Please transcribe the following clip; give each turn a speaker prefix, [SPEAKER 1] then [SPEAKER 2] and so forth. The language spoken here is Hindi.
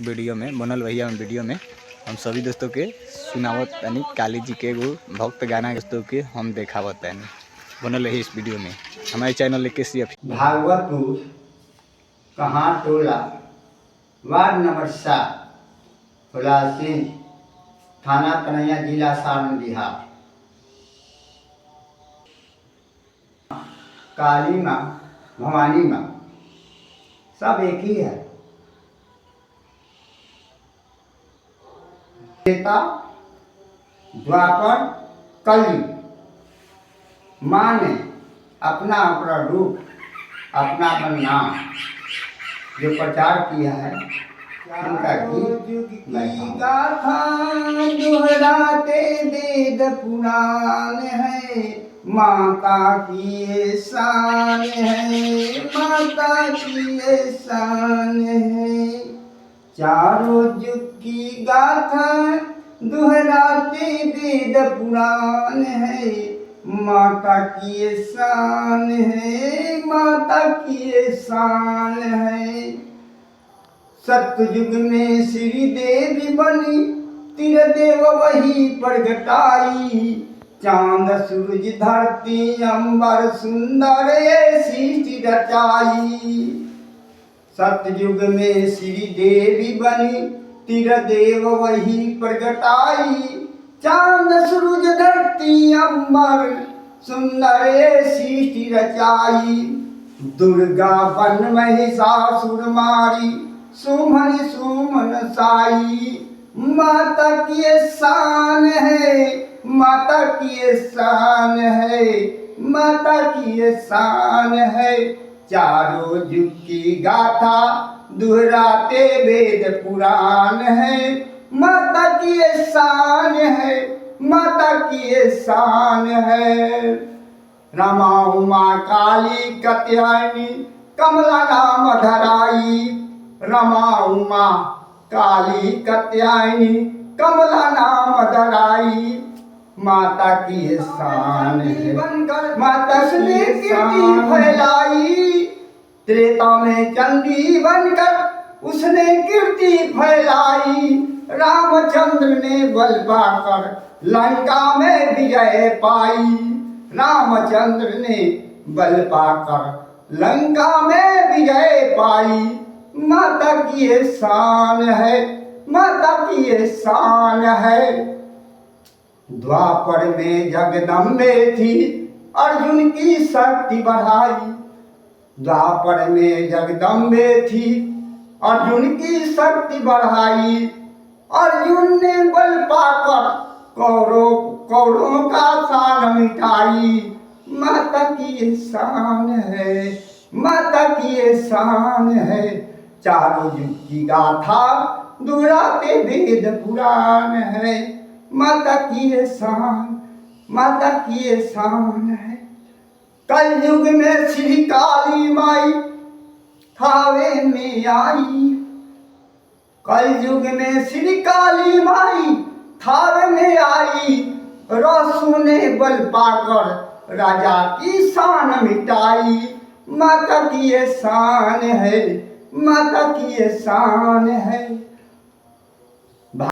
[SPEAKER 1] वीडियो में बनल भैया वीडियो में हम सभी दोस्तों के सुनावत यानी काली जी के एगो भक्त गाना दोस्तों के हम देखावत यानी बनल है इस वीडियो में हमारे चैनल के
[SPEAKER 2] भागवतपुर कहाँ टोला वार्ड नंबर 7 हुलासिन थाना कन्हैया जिला सारण बिहार। काली माँ भवानी माँ सब एक ही है। त्रेता द्वापर कलयुग माँ ने अपना अपना रूप अपना नाम जो प्रचार किया है उनका गीत गाथा दोहराते वेद पुराण है। माता की शान है, माता की शान है। चारों युग की गाथा दोहराते वेद पुराण है। माता की शान है, माता की शान है। सतयुग में श्री देवी बनी तिरदेव वही प्रगटाई। चांद सूरज धरती अंबर सुंदर सृष्टि रचाई। सतयुग में श्री देवी बनी तिरदेव वही प्रगटाई। चांद सूरज धरती अंबर सुंदर सृष्टि रचाई। दुर्गा बन महिषासुर मारी सुमन सुमन साई। माता की शान है, माता की शान है, माता की शान है। चारों युग की गाथा दोहराते वेद पुराण है। माता की शान है, माता की शान है। रमा उमा काली कात्यायनी कमला नाम धराई। रमा उमा काली कात्यायनी कमला नाम धराई। माता की शान है, माता ने कीर्ति फैलाई। त्रेता में चंडी बनकर उसने कीर्ति फैलाई। रामचंद्र ने बल पाकर लंका में विजय पाई। रामचंद्र ने बल पाकर लंका में विजय पाई। माता की शान है, माता की शान है। द्वापर में जगदम्बे थी अर्जुन की शक्ति बढ़ाई। द्वापर में जगदम्बे थी अर्जुन की शक्ति बढ़ाई। अर्जुन ने बल पाकर कौरवों का शान मिटाई। माता की शान है, माता की शान है। चारों युग की गाथा दोहराते वेद पुराण है। माता की शान, माता की शान है। कलयुग में श्री काली माई थावे में आई। कलयुग में श्री काली माई थावे में आई। रसू ने बल पाकर राजा की शान मिटाई। माता की शान है, माता की शान है।